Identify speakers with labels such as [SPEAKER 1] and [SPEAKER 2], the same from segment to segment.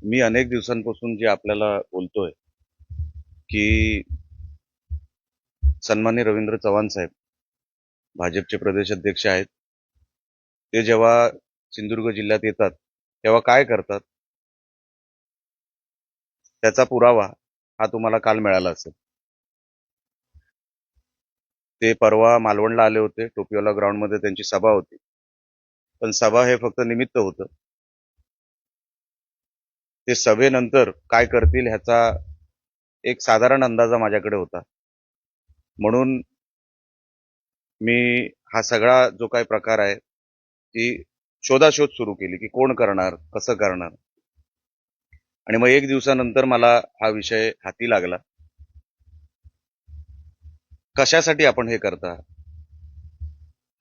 [SPEAKER 1] मी अनेक दिवसांपासून जे आपल्याला बोलतोय, की सन्माननीय रवींद्र चव्हाण साहेब, भाजपचे प्रदेश अध्यक्ष आहेत. ते जेव्हा सिंधुदुर्ग जिल्ह्यात येतात, तेव्हा काय करतात, त्याचा पुरावा हा तुम्हाला काल मिळाला असेल. ते परवा मालवणला आले होते. टोपीवाला ग्राउंडमध्ये त्यांची सभा होती. पण सभा हे फक्त निमित्त होतं. ते सभेनंतर काय करतील ह्याचा एक साधारण अंदाजा माझ्याकडे होता. म्हणून मी हा सगळा जो काही प्रकार आहे, ती शोधाशोध सुरू केली, की कोण करणार, कसं करणार. आणि मग एक दिवसानंतर मला हा विषय हाती लागला. कशासाठी आपण हे करता?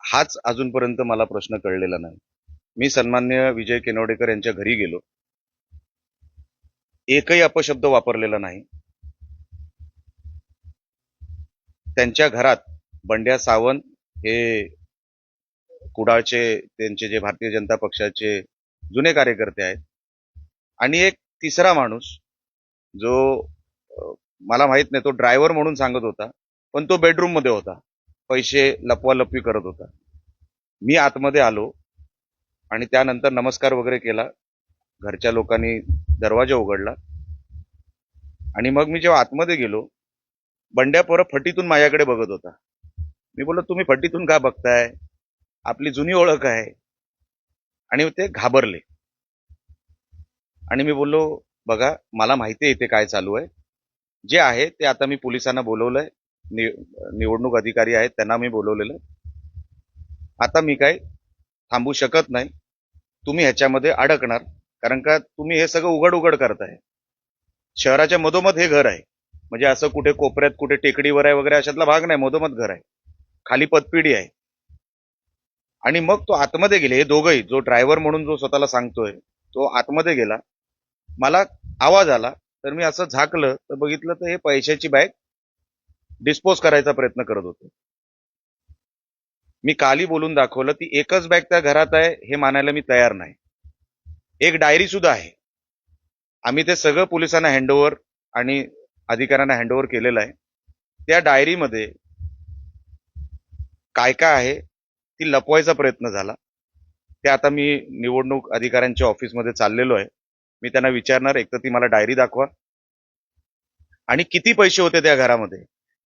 [SPEAKER 1] हाच अजूनपर्यंत मला प्रश्न कळलेला नाही. मी सन्माननीय विजय केनवडेकर यांच्या घरी गेलो. एकही अपशब्द वापरलेला नाही. त्यांच्या घरात बंड्या सावंत हे कुडाळचे, त्यांचे जे भारतीय जनता पक्षाचे जुने कार्यकर्ते आहेत, आणि एक तिसरा माणूस जो मला माहित नाही, तो ड्रायव्हर म्हणून सांगत होता, पण तो बेडरूम मध्ये होता, पैसे लपवालपवी करत होता. मी आतमध्ये आलो आणि त्यानंतर नमस्कार वगैरे केला. घरच्या लोकांनी दरवाजा उघडला आणि मग मी जेव्हा आतमध्ये गेलो, बंड्या पोरं फटीतून माझ्याकडे बघत होता. मी बोललो, तुम्ही फटीतून का बघताय? आपली जुनी ओळख आहे. आणि ते घाबरले. आणि मी बोललो, बघा, मला माहिती आहे इथे काय चालू आहे. जे आहे ते आता मी पोलिसांना बोलवलंय. निवडणूक अधिकारी आहेत, त्यांना मी बोलवलेलं. आता मी काय थांबू शकत नाही. तुम्ही ह्याच्यामध्ये अडकणार, कारण का तुम्ही हे सगळं उघड उघड करताय. शहराच्या मधोमध हे घर आहे. म्हणजे असं कुठे कोपऱ्यात, कुठे टेकडीवर आहे वगैरे अशातला भाग नाही. मधोमध घर आहे, खाली पतपिढी आहे. आणि मग तो आतमध्ये गेले. हे दोघंही, जो ड्रायव्हर म्हणून जो स्वतःला सांगतोय, तो आतमध्ये गेला. मला आवाज आला, तर मी असं झाकलं तर बघितलं तर हे पैशाची बॅग डिस्पोज करायचा प्रयत्न करत होते. मी कालही बोलून दाखवलं, ती एकच बॅग त्या घरात आहे हे मानायला मी तयार नाही. एक डायरी सुद्धा आहे. आम्ही ते सगळं पोलिसांना हँडओव्हर आणि अधिकाऱ्यांना हँडओव्हर केलेलं आहे. त्या डायरीमध्ये काय काय आहे ती लपवायचा प्रयत्न झाला. ते आता मी निवडणूक अधिकाऱ्यांच्या ऑफिसमध्ये चाललेलो आहे. मी त्यांना विचारणार, एक तर ती मला डायरी दाखवा आणि किती पैसे होते त्या घरामध्ये.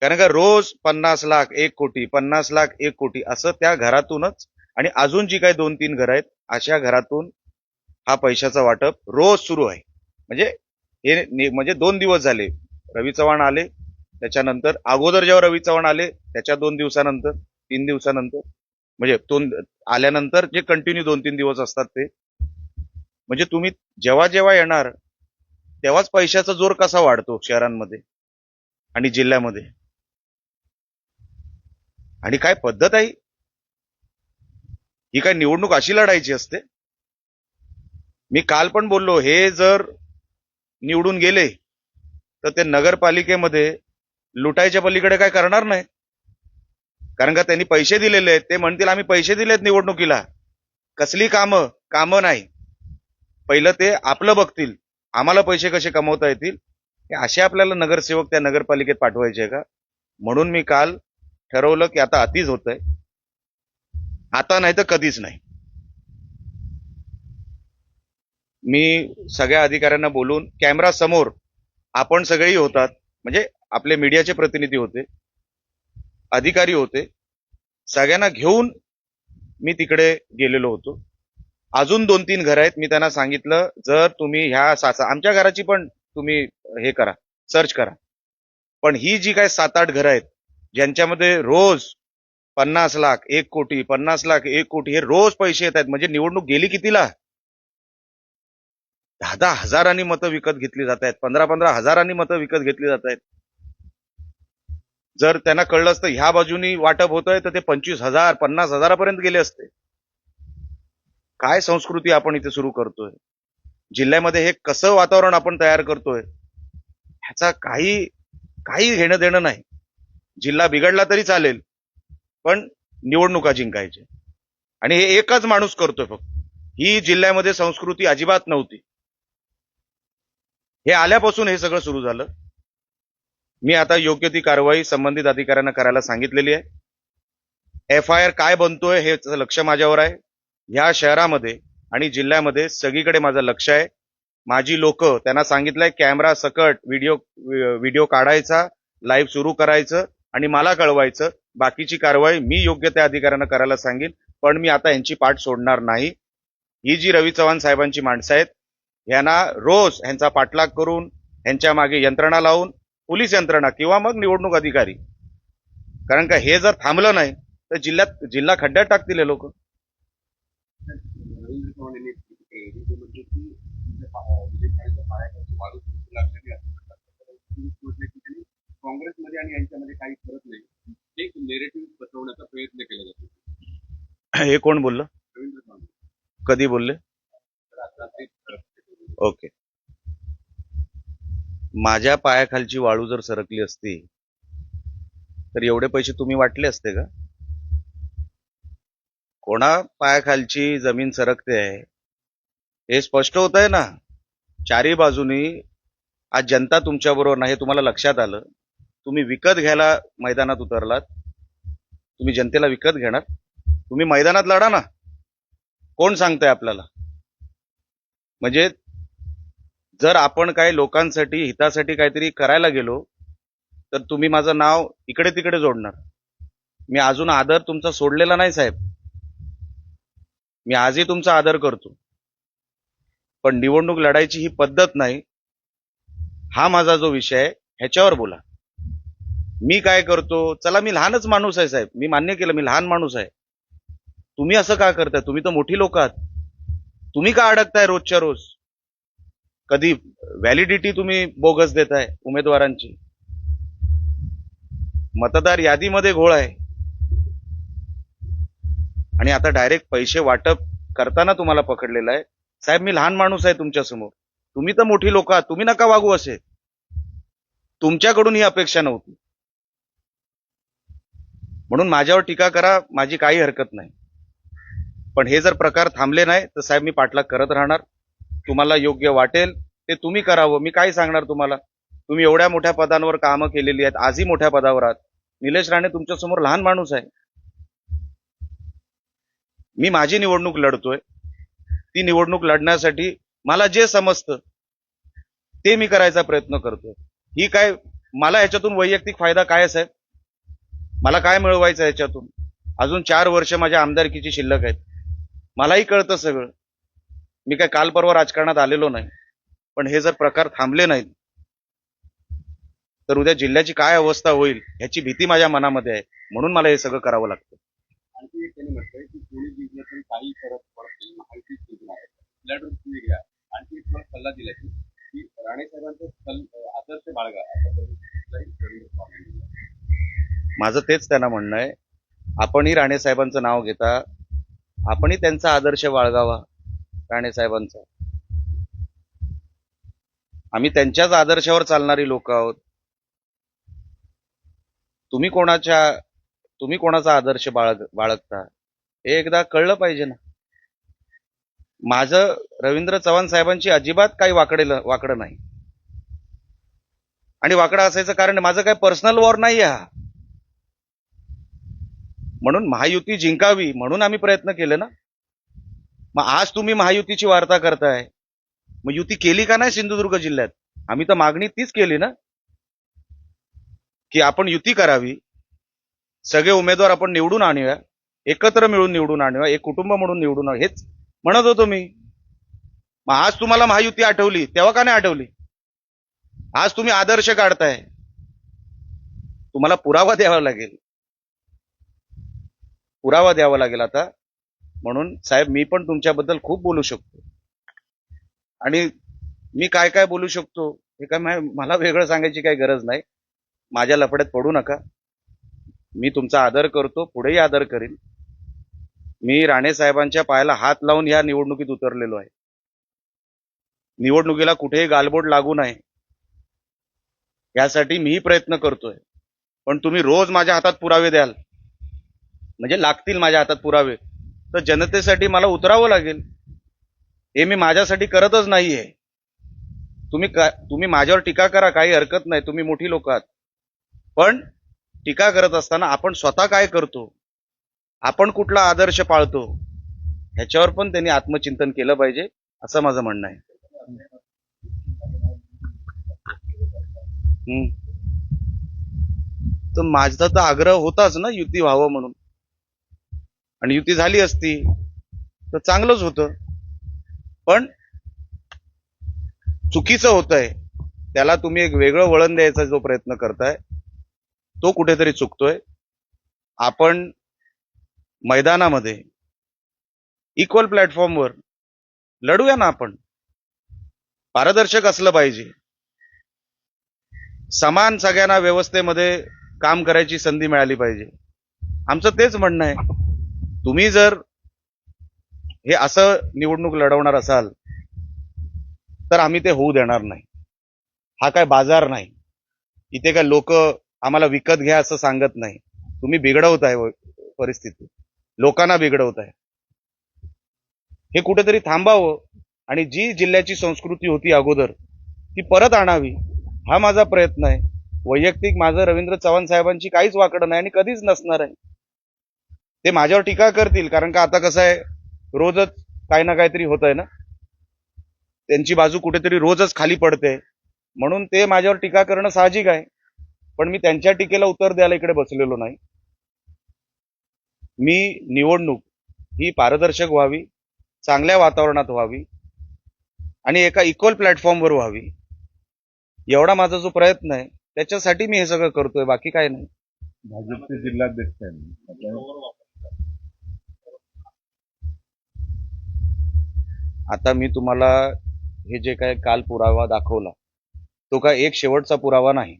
[SPEAKER 1] कारण का रोज 50 लाख, 1 कोटी, 50 लाख, 1 कोटी असं त्या घरातूनच, आणि अजून जी काही 2-3 घरं आहेत अशा घरातून हा पैशाचा वाटप रोज सुरू आहे. म्हणजे हे म्हणजे 2 दिवस झाले. रवी चव्हाण आले, त्याच्यानंतर अगोदर जेव्हा रवी चव्हाण आले त्याच्या 2 दिवसानंतर, 3 दिवसानंतर, म्हणजे आल्यानंतर जे कंटिन्यू 2-3 दिवस असतात ते. म्हणजे तुम्ही जेव्हा जेव्हा येणार तेव्हाच पैशाचा जोर कसा वाढतो शहरांमध्ये आणि जिल्ह्यामध्ये. आणि काय पद्धत आहे ही? काय निवडणूक अशी लढायची असते? मी काल पण बोललो, हे जर निवडून गेले तर ते नगरपालिकेमध्ये लुटायच्या पलीकडे काय करणार नाही. कारण का त्यांनी पैसे दिलेले आहेत. ते म्हणतील आम्ही पैसे दिलेत निवडणुकीला, कसली कामं कामं नाही. पहिलं ते आपलं बघतील, आम्हाला पैसे कसे कमवता येतील. हे असे आपल्याला नगरसेवक त्या नगरपालिकेत पाठवायचे का? म्हणून मी काल ठरवलं की आता अतिच होतंय, आता नाही तर कधीच नाही. मी सगळ्या अधिकाऱ्यांना बोलून कॅमेरा समोर, आपण सगळेही होतात, म्हणजे आपले मीडियाचे प्रतिनिधी होते, अधिकारी होते, सगळ्यांना घेऊन मी तिकडे गेलेलो होतो. अजून 2-3 घर आहेत. मी त्यांना सांगितलं, जर तुम्ही ह्या आमच्या घराची पण तुम्ही हे करा, सर्च करा. पण ही जी काय 7-8 घरं आहेत, ज्यांच्यामध्ये रोज 50 लाख, 1 कोटी, 50 लाख, 1 कोटी हे रोज पैसे येत आहेत, म्हणजे निवडणूक गेली कितीला? 10-10 हजारांनी मतं विकत घेतली जात आहेत, 15-15 हजारांनी मतं विकत घेतली जात आहेत. जर त्यांना कळलं असतं ह्या बाजूनी वाटप होतंय तर ते 25,000, 50,000पर्यंत गेले असते. काय संस्कृती आपण इथे सुरू करतोय? जिल्ह्यामध्ये हे कसं वातावरण आपण तयार करतोय, ह्याचा काही काही घेणं देणं नाही. जिल्हा बिघडला तरी चालेल, पण निवडणुका जिंकायचे. आणि हे एकच माणूस करतोय फक्त. ही जिल्ह्यामध्ये संस्कृती अजिबात नव्हती. हे आल्यापासून हे सगळं सुरू झालं. मी आता योग्य ती कारवाई संबंधित अधिकाऱ्यांना करायला सांगितलेली आहे. FIR काय बनतोय हे लक्ष माझ्यावर आहे. ह्या शहरामध्ये आणि जिल्ह्यामध्ये सगळीकडे माझं लक्ष आहे. माझी लोक त्यांना सांगितलंय कॅमेरा सकट व्हिडिओ काढायचा, लाईव्ह सुरू करायचं आणि मला कळवायचं. बाकीची कारवाई मी योग्य त्या अधिकाऱ्यांना करायला सांगेन. पण मी आता यांची पाठ सोडणार नाही. ही जी रवी चव्हाण साहेबांची माणसं आहेत, यांना रोज ह्यांचा पाठलाग करून ह्यांच्या मागे यंत्रणा लावून, पोलीस यंत्रणा किंवा मग निवडणूक अधिकारी, कारण का हे जर थांबलं नाही तर जिल्हा खड्ड्यात टाकतील हे लोक.
[SPEAKER 2] रवींद्र चव्हाण यांनी ते म्हणजे की विजय साळेच्या पायाखालची वाळू लागलेली आहे. म्हटलं की त्यांनी काँग्रेसमध्ये आणि यांच्यामध्ये काही फरक नाही, एक नेरेटिव्ह पसरवण्याचा प्रयत्न केला जातो.
[SPEAKER 1] हे कोण बोललं?
[SPEAKER 2] रवींद्र चव्हाण
[SPEAKER 1] कधी बोलले?
[SPEAKER 2] तर आता ते
[SPEAKER 1] ओके. माझ्या पायाखालची वाळू जर सरकली असती तर एवढे पैसे तुम्ही वाटले असते का? कोणा पायाखालची जमीन सरकते आहे हे स्पष्ट होत आहे ना. चारी बाजूनी आज जनता तुमच्या बरोबर नाही, तुम्हाला लक्षात आलं. तुम्ही विकत घ्यायला मैदानात उतरलात. तुम्ही जनतेला विकत घेणार? तुम्ही मैदानात लढा ना. कोण सांगतंय आपल्याला? म्हणजे जर आपण काही लोकांसाठी हितासाठी काहीतरी करायला गेलो तर तुम्ही माझं नाव इकडे तिकडे जोडणार. मी अजून आदर तुमचा सोडलेला नाही साहेब. मी आजही तुमचा आदर करतो, पण निवडणूक लढायची ही पद्धत नाही. हा माझा जो विषय आहे ह्याच्यावर बोला. मी काय करतो? चला, मी लहानच माणूस आहे साहेब, मी मान्य केलं, मी लहान माणूस आहे. तुम्ही असं का करताय? तुम्ही तर मोठी लोक आहात. तुम्ही का अडकताय रोजच्या रोज? कधी व्हॅलिडिटी तुम्ही बोगस देताय उमेदवारांची. मतदार यादीमध्ये घोळ आहे आणि आता डायरेक्ट पैसे वाटप करताना तुम्हाला पकडलेलं आहे. साहेब, मी लहान माणूस आहे तुमच्या समोर. तुम्ही तर मोठी लोक आहात, तुम्ही नका वागू असे. तुमच्याकडून ही अपेक्षा नव्हती, म्हणून माझ्यावर टीका करा, माझी काही हरकत नाही. पण हे जर प्रकार थांबले नाही तर साहेब मी पाठलाग करत राहणार. तुम्हाला योग्य वाटेल ते तुम्ही करावं. मी काय सांगणार तुम्हाला? तुम्ही एवढ्या मोठ्या पदांवर कामं केलेली आहेत, आजही मोठ्या पदावर आहात. निलेश राणे तुमच्या समोर लहान माणूस आहे. मी माझी निवडणूक लढतोय. ती निवडणूक लढण्यासाठी मला जे समजतं ते मी करायचा प्रयत्न करतोय. ही काय मला ह्याच्यातून वैयक्तिक फायदा काय आहे साहेब? मला काय मिळवायचं ह्याच्यातून? अजून 4 वर्ष माझ्या आमदारकीची शिल्लक आहेत. मलाही कळतं सगळं. मी काय काल परवा राजकारणात आलेलो नाही. पण हे जर प्रकार थांबले नाहीत तर उद्या जिल्ह्याची काय अवस्था होईल ह्याची भीती माझ्या मनामध्ये आहे. म्हणून मला हे सगळं करावं लागतं.
[SPEAKER 2] आणखी एक त्यांनी म्हटलंय की कोणी जिंकलं तरी काही फरक पडत नाही, महायुतीच जिंकणार आहे. लढून तुम्ही घ्या. आणखी एक मला सल्ला दिला की राणे साहेबांचा आदर्श बाळगा, असा रवींद्र चव्हाण यांनी दिला.
[SPEAKER 1] माझं तेच त्यांना म्हणणं आहे. आपणही राणे साहेबांचं नाव घेता, आपणही त्यांचा आदर्श बाळगावा. राणे साहेबांचा, आम्ही त्यांच्याच आदर्शावर चालणारी लोक आहोत. तुम्ही कोणाचा आदर्श बाळगता हे एकदा कळलं पाहिजे ना. माझं रवींद्र चव्हाण साहेबांची अजिबात काही वाकडं नाही. आणि वाकडं असायचं कारण माझं काही पर्सनल वॉर नाही हा. म्हणून महायुती जिंकावी म्हणून आम्ही प्रयत्न केले ना. मग आज तुम्ही महायुतीची वार्ता करताय, मग युती केली का नाही सिंधुदुर्ग जिल्ह्यात? आम्ही तर मागणी तीच केली ना की आपण युती करावी, सगळे उमेदवार आपण निवडून आणूया, एकत्र मिळून निवडून आणूया, एक कुटुंब म्हणून निवडून आणूया, हेच म्हणत होतो मी. मग आज तुम्हाला महायुती आठवली, तेव्हा का नाही आठवली? आज तुम्ही आदर्श काढताय, तुम्हाला पुरावा द्यावा लागेल आता. म्हणून साहेब, मी पण तुमच्याबद्दल खूप बोलू शकतो आणि मी काय काय बोलू शकतो हे काय मला वेगळं सांगायची काही गरज नाही. माझ्या लफड्यात पडू नका. मी तुमचा आदर करतो, पुढेही आदर करीन. मी राणे साहेबांच्या पायाला हात लावून ह्या निवडणुकीत उतरलेलो आहे. निवडणुकीला कुठेही गालबोट लागू नये यासाठी मीही प्रयत्न करतोय. पण तुम्ही रोज माझ्या हातात पुरावे द्याल, म्हणजे लागतील माझ्या हातात पुरावे, तर जनतेसाठी मला उतरावं लागेल. हे मी माझ्यासाठी करतच नाहीये. तुम्ही माझ्यावर टीका करा, काही हरकत नाही, तुम्ही मोठी लोक आहात. पण टीका करत असताना आपण स्वतः काय करतो, आपण कुठला आदर्श पाळतो, ह्याच्यावर पण त्यांनी आत्मचिंतन केलं पाहिजे, असं माझं म्हणणं आहे. हम्म. तर माझा तर आग्रह होताच ना युती व्हावं म्हणून, आणि युती झाली असती तर चांगलंच होतं. पण चुकीचं होतंय, त्याला तुम्ही एक वेगळं वळण द्यायचा जो प्रयत्न करताय तो कुठेतरी चुकतोय. आपण मैदानामध्ये इक्वल प्लॅटफॉर्मवर लढूया ना. आपण पारदर्शक असलं पाहिजे, समान सगळ्यांना व्यवस्थेमध्ये काम करायची संधी मिळाली पाहिजे, आमचं तेच म्हणणं आहे. तुम्ही जर हे असं निवडणूक लढवणार असाल तर आम्ही ते होऊ देणार नाही. हा काय बाजार नाही, इथे काय लोक आम्हाला विकत घ्या असं सांगत नाही. तुम्ही बिघडवताय परिस्थिती, लोकांना बिघडवताय. हे कुठेतरी थांबावं आणि जी जिल्ह्याची संस्कृती होती अगोदर ती परत आणावी, हा माझा प्रयत्न आहे. वैयक्तिक माझं रवींद्र चव्हाण साहेबांची काहीच वाकडं नाही आणि कधीच नसणार आहे. ते माझ्यावर टीका करतील, कारण का आता कसं आहे, रोजच काही ना काहीतरी होत आहे ना, त्यांची बाजू कुठेतरी रोजच खाली पडते, म्हणून ते माझ्यावर टीका करणं साहजिक आहे. पण मी त्यांच्या टीकेला उत्तर द्यायला इकडे बसलेलो नाही. मी निवडणूक ही पारदर्शक व्हावी, चांगल्या वातावरणात व्हावी आणि एका इक्वल प्लॅटफॉर्मवर व्हावी, एवढा माझा जो प्रयत्न आहे त्याच्यासाठी मी हे सगळं करतोय, बाकी काय नाही.
[SPEAKER 3] भाजपचे जिल्हाध्यक्ष
[SPEAKER 1] आता मी तुम्हाला हे जे काय काल पुरावा दाखवला तो काय एक शेवटचा पुरावा नाही,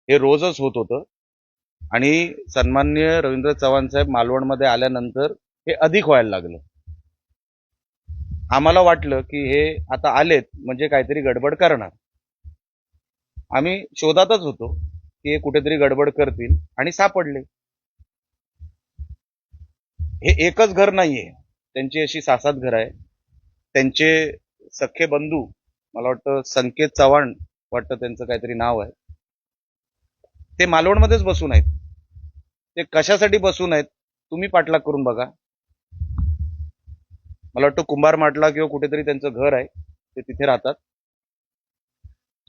[SPEAKER 1] हे रोजच होत होतं. आणि सन्माननीय रवींद्र चव्हाण साहेब मालवणमध्ये आल्यानंतर हे अधिक व्हायला लागलं. आम्हाला वाटलं की हे आता आलेत म्हणजे काहीतरी गडबड करणार. आम्ही शोधातच होतो की हे कुठेतरी गडबड करतील आणि सापडले. हे एकच घर नाहीये, त्यांची अशी 6-7 घर आहे. त्यांचे सख्खे बंधू, मला वाटतं संकेत चव्हाण वाटतं त्यांचं काहीतरी नाव आहे, ते मालवणमध्येच बसून आहेत. ते कशासाठी बसून आहेत तुम्ही पाठलाग करून बघा. मला वाटतं कुंभार माटला किंवा कुठेतरी त्यांचं घर आहे, ते तिथे राहतात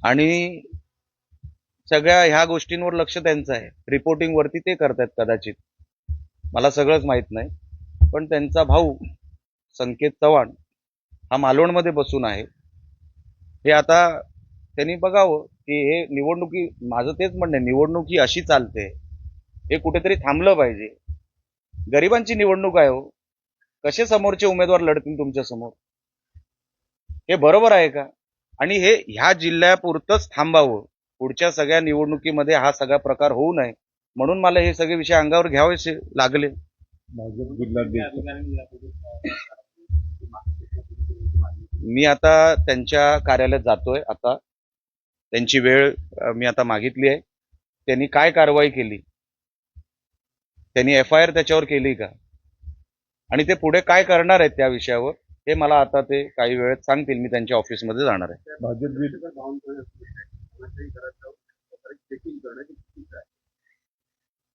[SPEAKER 1] आणि सगळ्या ह्या गोष्टींवर लक्ष त्यांचं आहे. रिपोर्टिंग वरती ते करतायत कदाचित, मला सगळंच माहित नाही. पण त्यांचा भाऊ संकेत चव्हाण हा मालवणमध्ये बसून आहे. हे आता त्यांनी बघावं की हे निवडणुकी, माझं तेच म्हणणं आहे, निवडणूक ही अशी चालते, हे कुठेतरी थांबलं पाहिजे. गरिबांची निवडणूक आहे हो, कसे समोरचे उमेदवार लढतील तुमच्या समोर, हे बरोबर आहे का? आणि हे ह्या जिल्ह्यापुरतंच थांबावं, पुढच्या सगळ्या निवडणुकीमध्ये हा सगळा प्रकार होऊ नये, म्हणून मला हे सगळे विषय अंगावर घ्यावेसे लागले.
[SPEAKER 3] भाजप जिल्हाध्यक्ष
[SPEAKER 1] मी आता त्यांच्या कार्यालयात जातोय. आता त्यांची वेळ मी आता मागितली आहे. त्यांनी काय कारवाई केली, त्यांनी FIR त्याच्यावर केली का, आणि ते पुढे काय करणार आहेत त्या विषयावर, हे मला आता ते काही वेळेत सांगतील. मी त्यांच्या ऑफिसमध्ये जाणार आहे.
[SPEAKER 3] भाजप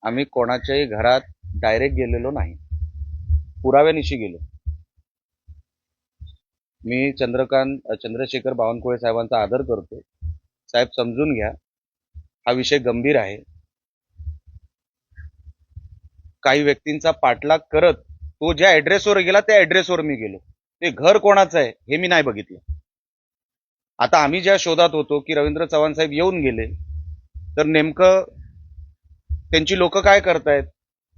[SPEAKER 1] आम्ही कोणाच्याही घरात डायरेक्ट गेलेलो नाही, पुराव्यानिशी गेलो. मी चंद्रशेखर बावनकुळे साहेबांचा आदर करतो. साहेब समजून घ्या, हा विषय गंभीर आहे. काही व्यक्तींचा पाठलाग करत तो ज्या ऍड्रेसवर गेला त्या ऍड्रेसवर मी गेलो. ते घर कोणाचं आहे हे मी नाही बघितलं. आता आम्ही ज्या शोधात होतो की रवींद्र चव्हाण साहेब येऊन गेले, तर नेमकं त्यांची लोक काय करतायत,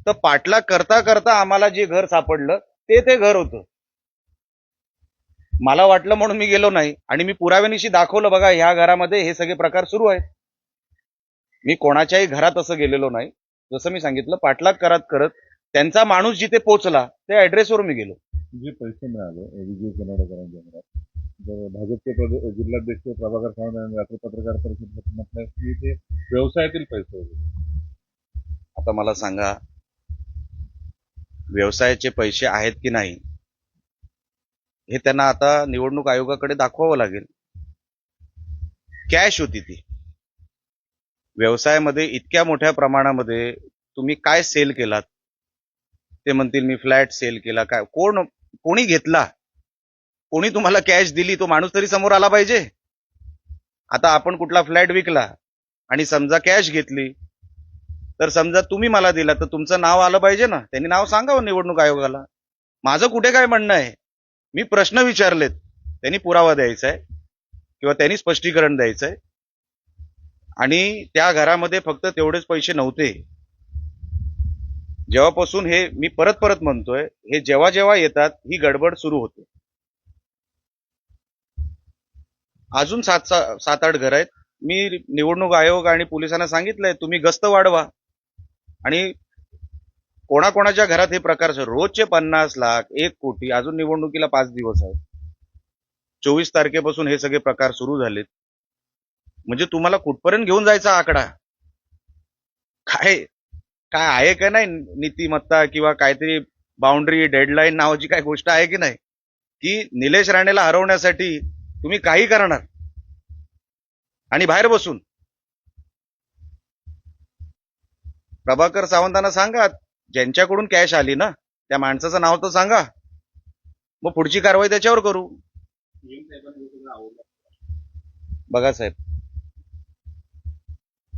[SPEAKER 1] तर पाठलाग करता करता आम्हाला जे घर सापडलं ते घर होतं. मला वाटलं म्हणून मी गेलो नाही, आणि मी पुराव्यानिशी दाखवलं, बघा ह्या घरामध्ये हे सगळे प्रकार सुरू आहेत. मी कोणाच्याही घरात असं गेलेलो नाही. जसं मी सांगितलं, पाठलाग करत त्यांचा माणूस जिथे पोहोचला त्या ऍड्रेसवर मी गेलो.
[SPEAKER 3] जे पैसे मिळाले विजय कनाडकरांच्या घरात, तर भाजपचे जिल्हाध्यक्ष प्रभाकर सावंत यांनी रात्री पत्रकार परिषदेत म्हटलं की ते व्यवसायातील पैसे होते.
[SPEAKER 1] आता मला सांगा, व्यवसायाचे पैसे आहेत की नाही हे त्यांना आता निवडणूक आयोगाकडे दाखवावं लागेल. कॅश होती ती. व्यवसायामध्ये इतक्या मोठ्या प्रमाणामध्ये तुम्ही काय सेल केलात? ते म्हणतील मी फ्लॅट सेल केला. काय कोणी घेतला? कोणी तुम्हाला कॅश दिली? तो माणूस तरी समोर आला पाहिजे. आता आपण कुठला फ्लॅट विकला आणि समजा कॅश घेतली, तर समजा तुम्ही मला दिला तर तुमचं नाव आलं पाहिजे ना. त्यांनी नाव सांगावं निवडणूक आयोगाला. माझं कुठे काय म्हणणं आहे? मी प्रश्न विचारलेत, त्यांनी पुरावा द्यायचा आहे किंवा त्यांनी स्पष्टीकरण द्यायचं आहे. आणि त्या घरामध्ये फक्त तेवढेच पैसे नव्हते. जेव्हापासून हे मी परत परत म्हणतोय, हे जेव्हा जेव्हा येतात ही गडबड सुरू होते. अजून 7-8 घर आहेत. मी निवडणूक आयोग आणि पोलिसांना सांगितलंय तुम्ही गस्त वाढवा. आणि कोणाकोणाच्या घरात हे प्रकार रोजचे 50 लाख, 1 कोटी, अजून निवडणुकीला 5 दिवस आहेत. 24 तारखेपासून हे सगळे प्रकार सुरू झालेत. म्हणजे तुम्हाला कुठपर्यंत घेऊन जायचा आकडा? काय काय आहे का नाही नीतिमत्ता किंवा काहीतरी बाउंड्री डेडलाईन नावाची काय गोष्ट आहे की नाही? की निलेश राणेला हरवण्यासाठी तुम्ही काही करणार आणि बाहेर बसून. प्रभाकर सावंतांना सांगा, ज्यांच्याकडून कॅश आली ना त्या माणसाचं नाव तर सांगा, मग पुढची कारवाई त्याच्यावर करू. बघा साहेब,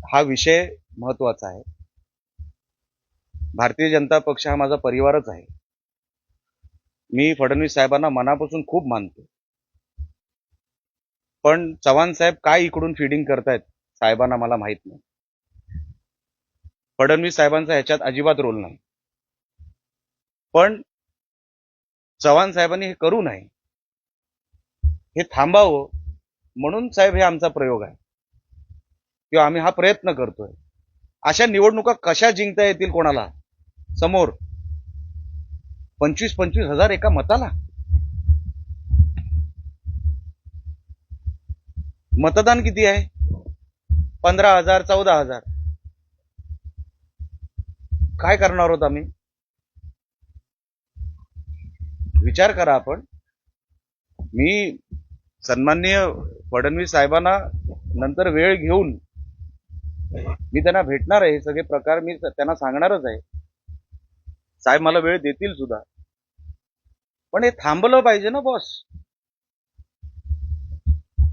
[SPEAKER 1] हा विषय महत्वाचा आहे. भारतीय जनता पक्ष हा माझा परिवारच आहे. मी फडणवीस साहेबांना मनापासून खूप मानतो. पण चव्हाण साहेब काय इकडून फिडिंग करतायत साहेबांना मला माहित नाही. फडणवीस साहेबांचा ह्याच्यात अजिबात रोल नाही. पण चव्हाण साहेबांनी हे करू नये, हे थांबावं म्हणून साहेब हे आमचा प्रयोग आहे किंवा आम्ही हा प्रयत्न करतोय. अशा निवडणुका कशा जिंकता येतील कोणाला समोर? 25-25 हजार एका मताला. मतदान किती आहे? 15,000, 14,000. काय करणार आहोत आम्ही? विचार करा आपण. मी सन्माननीय फडणवीस साहेबांना नंतर वेळ घेऊन मी त्यांना भेटणार आहे. हे सगळे प्रकार मी त्यांना सांगणारच आहे. साहेब मला वेळ देतील सुद्धा. पण हे थांबलं पाहिजे ना बॉस.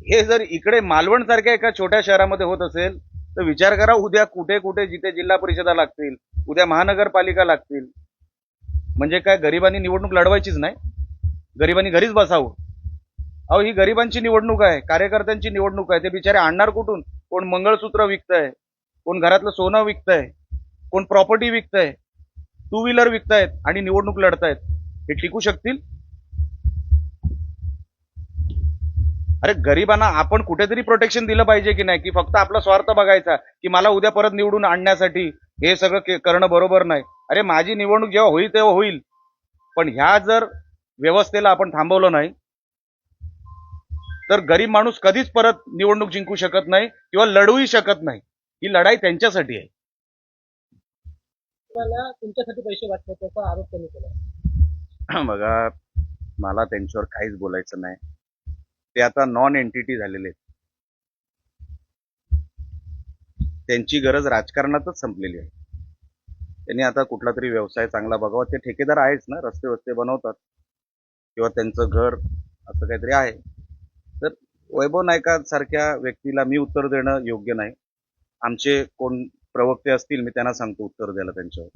[SPEAKER 1] हे जर इकडे मालवण सारख्या एका छोट्या शहरामध्ये होत असेल तर विचार करा उद्या कुठे कुठे जिथे जिल्हा परिषदा लागतील, उद्या महानगरपालिका लागतील. म्हणजे काय गरिबांनी निवडणूक लढवायचीच नाही? गरिबांनी घरीच बसावं? अहो, ही गरिबांची निवडणूक आहे, कार्यकर्त्यांची निवडणूक आहे. ते बिचारे आणणार कुठून? कोण मंगळसूत्र विकतंय, कोण घरातलं सोनं विकतंय, कोण प्रॉपर्टी विकतंय, 2 व्हीलर विकतायत आणि निवडणूक लढतायत. हे टिकू शकतील? अरे गरिबांना आपण कुठेतरी प्रोटेक्शन दिलं पाहिजे की नाही? की फक्त आपला स्वार्थ बघायचा की मला उद्या परत निवडून आणण्यासाठी हे सगळं करणं बरोबर नाही. अरे माझी निवडणूक जेव्हा होईल तेव्हा होईल. पण ह्या जर व्यवस्थेला आपण थांबवलं नाही तर गरीब माणूस कधीच परत निवडणूक जिंकू शकत नाही किंवा लढूही शकत नाही. ही लढाई त्यांच्यासाठी आहे.
[SPEAKER 4] तुम्हाला तुमच्यासाठी पैसे वाटतात त्याचा आरोप त्यांनी केला.
[SPEAKER 1] बघा, मला त्यांच्यावर काहीच बोलायचं नाही. ते आता नॉन एंटिटी झालेले आहेत. त्यांची गरज राजकारणातच संपलेली आहे. त्यांनी आता कुठला तरी व्यवसाय चांगला बघावा. ते ठेकेदार आहेच ना, रस्ते वस्ते बनवतात किंवा त्यांचं घर असं काहीतरी आहे. तर वैभव नाईकांसारख्या व्यक्तीला मी उत्तर देणं योग्य नाही. आमचे कोण प्रवक्ते असतील मी त्यांना सांगतो उत्तर द्यायला त्यांच्यावर.